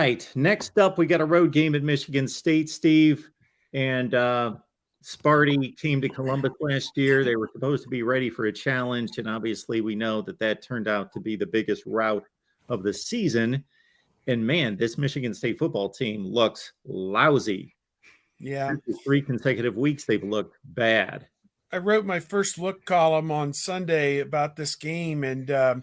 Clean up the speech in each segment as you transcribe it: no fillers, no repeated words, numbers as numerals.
right. Next up, we got a road game at Michigan State, Steve. And Sparty came to Columbus last year. They were supposed to be ready for a challenge. And obviously, we know that turned out to be the biggest rout of the season. And man, this Michigan State football team looks lousy. Yeah. 3 consecutive weeks, they've looked bad. I wrote my first look column on Sunday about this game. And,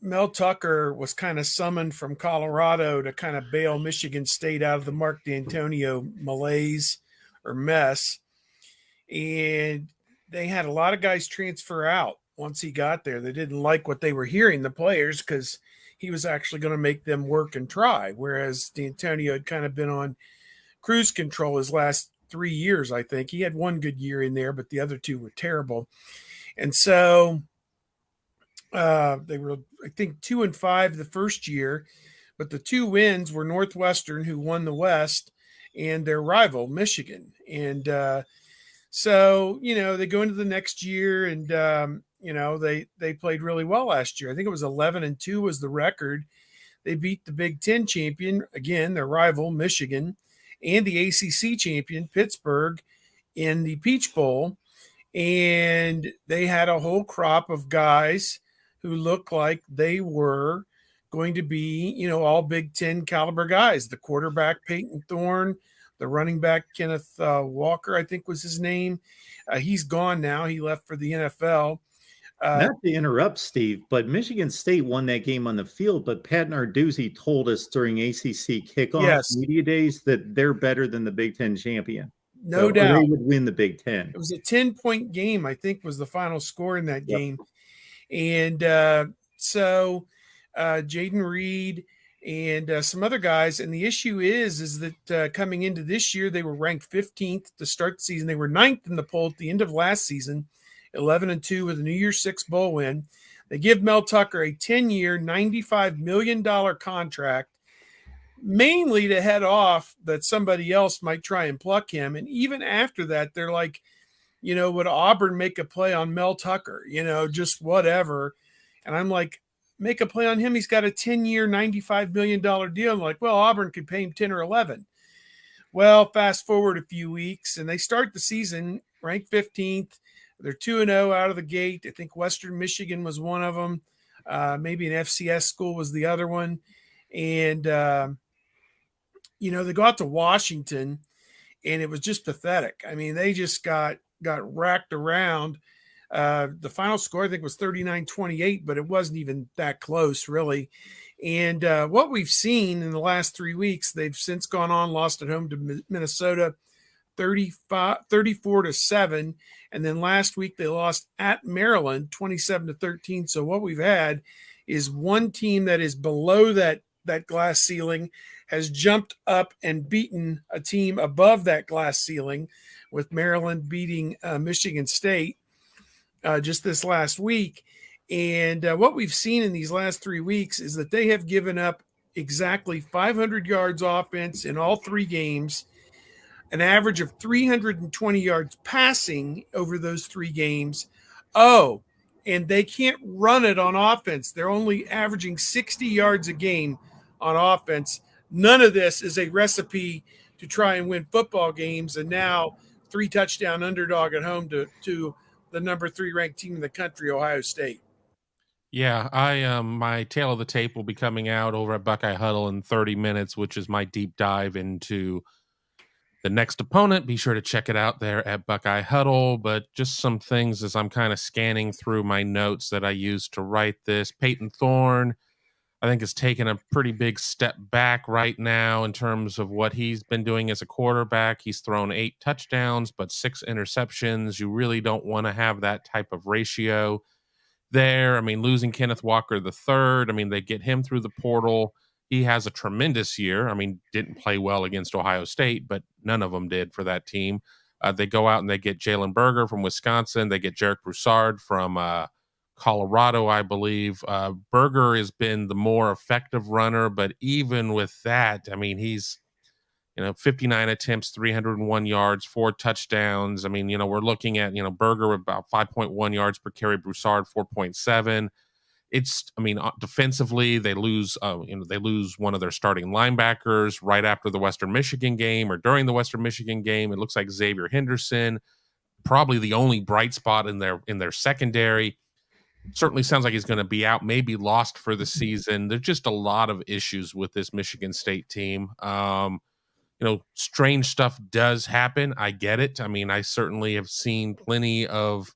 Mel Tucker was kind of summoned from Colorado to kind of bail Michigan State out of the Mark D'Antonio malaise or mess. And they had a lot of guys transfer out once he got there. They didn't like what they were hearing, the players, because he was actually going to make them work and try, whereas D'Antonio had kind of been on cruise control his last 3 years, I think. He had one good year in there, but the other 2 were terrible. And so they were, I think, 2-5 the first year, but the 2 wins were Northwestern, who won the West, and their rival, Michigan. And so, they go into the next year and, they played really well last year. I think it was 11-2 was the record. They beat the Big Ten champion, again, their rival, Michigan, and the ACC champion, Pittsburgh, in the Peach Bowl. And they had a whole crop of guys who looked like they were going to be, all Big Ten caliber guys. The quarterback, Peyton Thorne, the running back, Kenneth Walker, I think was his name. He's gone now. He left for the NFL. Not to interrupt, Steve, but Michigan State won that game on the field, but Pat Narduzzi told us during ACC kickoff media days that they're better than the Big Ten champion. No doubt. They would win the Big Ten. It was a 10-point game, I think, was the final score in that game. And so Jaden Reed and some other guys. And the issue is that coming into this year, they were ranked 15th to start the season. They were 9th in the poll at the end of last season, 11-2 with a New Year's Six bowl win. They give Mel Tucker a 10-year, $95 million contract, mainly to head off that somebody else might try and pluck him. And even after that, they're like, would Auburn make a play on Mel Tucker? Just whatever. And I'm like, make a play on him. He's got a 10-year, $95 million deal. I'm like, well, Auburn could pay him 10 or 11. Well, fast forward a few weeks, and they start the season ranked 15th. They're 2-0 out of the gate. I think Western Michigan was one of them. Maybe an FCS school was the other one. And, they go out to Washington, and it was just pathetic. I mean, they just got racked around. The final score, I think, was 39-28, but it wasn't even that close, really. And what we've seen in the last 3 weeks, they've since gone on, lost at home to Minnesota 34-7. And then last week they lost at Maryland 27-13. So what we've had is one team that is below that glass ceiling has jumped up and beaten a team above that glass ceiling, with Maryland beating Michigan State just this last week. And what we've seen in these last 3 weeks is that they have given up exactly 500 yards offense in all 3 games, an average of 320 yards passing over those 3 games. Oh, and they can't run it on offense. They're only averaging 60 yards a game on offense. None of this is a recipe to try and win football games. And now 3-touchdown underdog at home to the number 3 ranked team in the country, Ohio State. Yeah, my tail of the tape will be coming out over at Buckeye Huddle in 30 minutes, which is my deep dive into the next opponent. Be sure to check it out there at Buckeye Huddle. But just some things as I'm kind of scanning through my notes that I used to write this. Peyton Thorne, I think, has taken a pretty big step back right now in terms of what he's been doing as a quarterback. He's thrown 8 touchdowns, but 6 interceptions. You really don't want to have that type of ratio there. I mean, losing Kenneth Walker III, I mean, they get him through the portal. He has a tremendous year. I mean, didn't play well against Ohio State, but none of them did for that team. They go out and they get Jalen Berger from Wisconsin. They get Jarek Broussard from Colorado, I believe. Berger has been the more effective runner, but even with that, I mean, he's 59 attempts, 301 yards, 4 touchdowns. I mean, we're looking at, Berger about 5.1 yards per carry, Broussard 4.7. defensively, they lose one of their starting linebackers right after the Western Michigan game or during the Western Michigan game. It looks like Xavier Henderson, probably the only bright spot in their secondary. Certainly sounds like he's going to be out, maybe lost for the season. There's just a lot of issues with this Michigan State team. Strange stuff does happen. I get it. I mean, I certainly have seen plenty of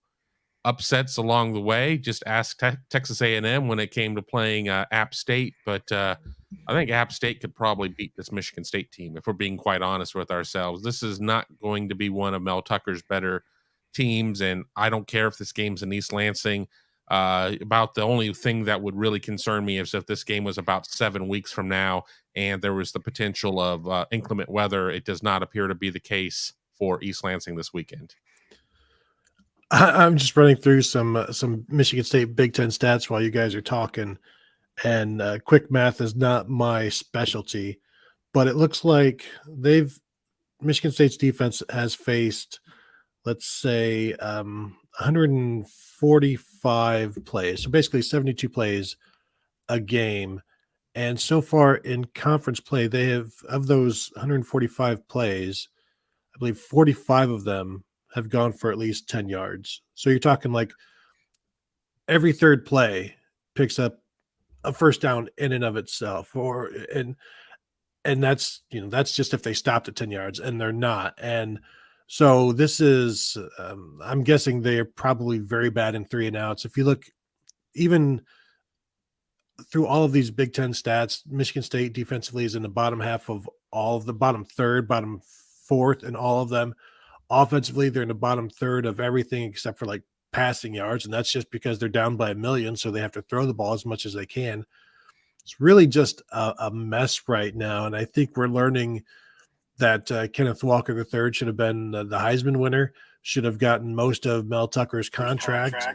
upsets along the way. Just ask Texas A&M when it came to playing App State. But I think App State could probably beat this Michigan State team, if we're being quite honest with ourselves. This is not going to be one of Mel Tucker's better teams, and I don't care if this game's in East Lansing. About the only thing that would really concern me is if this game was about 7 weeks from now and there was the potential of inclement weather. It does not appear to be the case for East Lansing this weekend. I'm just running through some Michigan State Big Ten stats while you guys are talking, and quick math is not my specialty, but it looks like Michigan State's defense has faced, let's say, 145 plays, so basically 72 plays a game. And so far in conference play, they have, of those 145 plays, I believe 45 of them have gone for at least 10 yards. So you're talking like every third play picks up a first down in and of itself, and that's just if they stopped at 10 yards, and they're not. And so this is, I'm guessing they're probably very bad in 3 and outs. If you look even through all of these Big Ten stats, Michigan State defensively is in the bottom half of all of the bottom third, bottom fourth, and all of them. Offensively, they're in the bottom third of everything except for like passing yards, and that's just because they're down by 1 million, so they have to throw the ball as much as they can. It's really just a mess right now, and I think we're learning that Kenneth Walker III should have been the Heisman winner, should have gotten most of Mel Tucker's contract,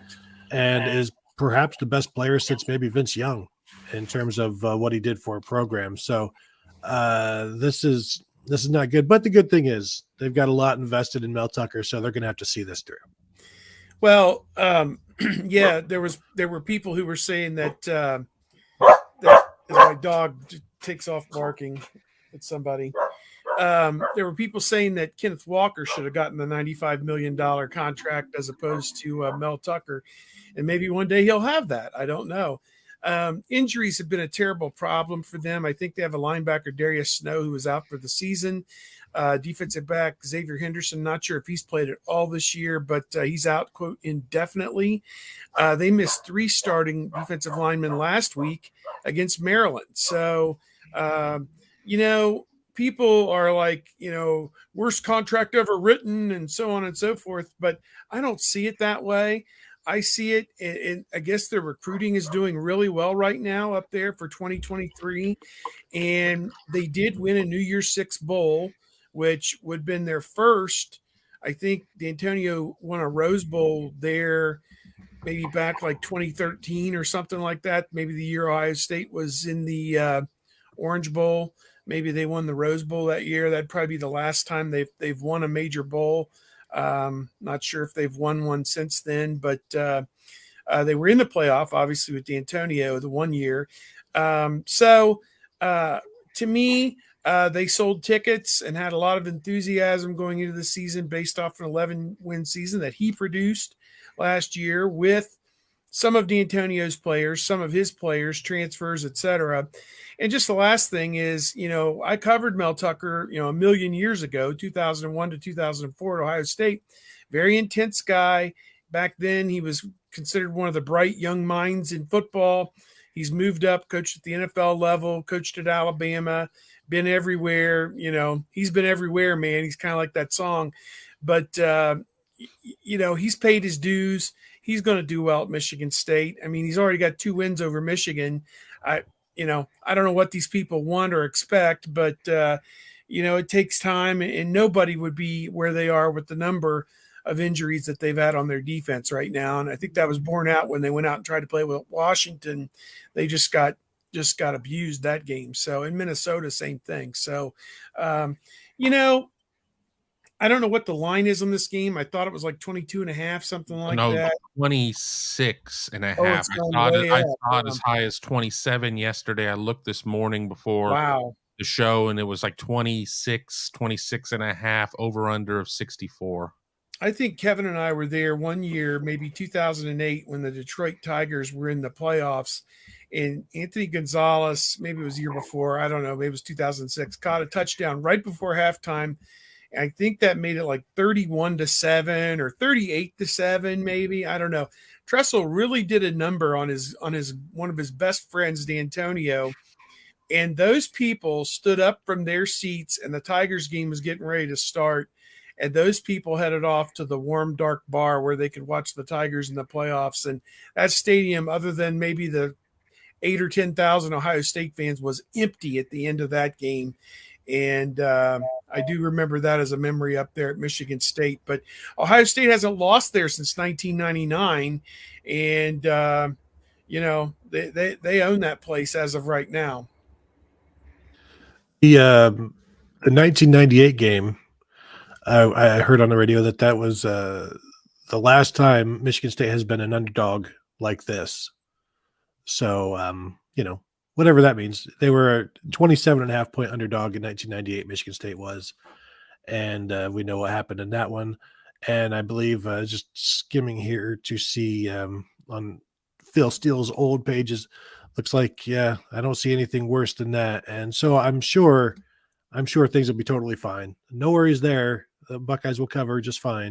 and is perhaps the best player since maybe Vince Young in terms of what he did for a program. So this is not good. But the good thing is they've got a lot invested in Mel Tucker, so they're going to have to see this through. Well, yeah, there were people who were saying that that as my dog takes off barking at somebody. There were people saying that Kenneth Walker should have gotten the $95 million contract as opposed to Mel Tucker. And maybe one day he'll have that. I don't know. Injuries have been a terrible problem for them. I think they have a linebacker, Darius Snow, who is out for the season. Defensive back, Xavier Henderson, not sure if he's played at all this year, but he's out, quote, indefinitely. They missed 3 starting defensive linemen last week against Maryland. So, people are like, worst contract ever written and so on and so forth, but I don't see it that way. I see it, and I guess their recruiting is doing really well right now up there for 2023, and they did win a New Year's Six Bowl, which would have been their first. I think D'Antonio won a Rose Bowl there maybe back like 2013 or something like that, maybe the year Ohio State was in the Orange Bowl. Maybe they won the Rose Bowl that year. That'd probably be the last time they've won a major bowl. Not sure if they've won one since then, but they were in the playoff, obviously, with D'Antonio the one year. To me, they sold tickets and had a lot of enthusiasm going into the season based off an 11-win season that he produced last year with some of D'Antonio's players, some of his players, transfers, etc. And just the last thing is, I covered Mel Tucker, a million years ago, 2001 to 2004 at Ohio State. Very intense guy. Back then, he was considered one of the bright young minds in football. He's moved up, coached at the NFL level, coached at Alabama, been everywhere. He's been everywhere, man. He's kind of like that song. But, he's paid his dues. He's going to do well at Michigan State. I mean, he's already got 2 wins over Michigan. I don't know what these people want or expect, but, it takes time, and nobody would be where they are with the number of injuries that they've had on their defense right now. And I think that was borne out when they went out and tried to play with Washington. They just got abused that game. So in Minnesota, same thing. So, I don't know what the line is on this game. I thought it was like 22.5, something like No, that. 26 and a Oh, half. it's gone way I up. saw it as high as 27 yesterday. I looked this morning before Wow. the show, and it was like 26 and a half, over under of 64. I think Kevin and I were there one year, maybe 2008, when the Detroit Tigers were in the playoffs. And Anthony Gonzalez, maybe it was the year before, I don't know, maybe it was 2006, caught a touchdown right before halftime. I think that made it like 31-7 or 38-7, maybe. I don't know. Tressel really did a number on his one of his best friends, D'Antonio, and those people stood up from their seats, and the Tigers game was getting ready to start. And those people headed off to the warm, dark bar where they could watch the Tigers in the playoffs. And that stadium, other than maybe the 8 or 10,000 Ohio State fans, was empty at the end of that game. And I do remember that as a memory up there at Michigan State. But Ohio State hasn't lost there since 1999. And, you know, they own that place as of right now. The 1998 game, I heard on the radio that was the last time Michigan State has been an underdog like this. So, you know, whatever that means. They were a 27.5-point underdog in 1998, Michigan State was. And we know what happened in that one. And I believe just skimming here to see on Phil Steele's old pages, looks like, yeah, I don't see anything worse than that. And so I'm sure things will be totally fine. No worries there. The Buckeyes will cover just fine.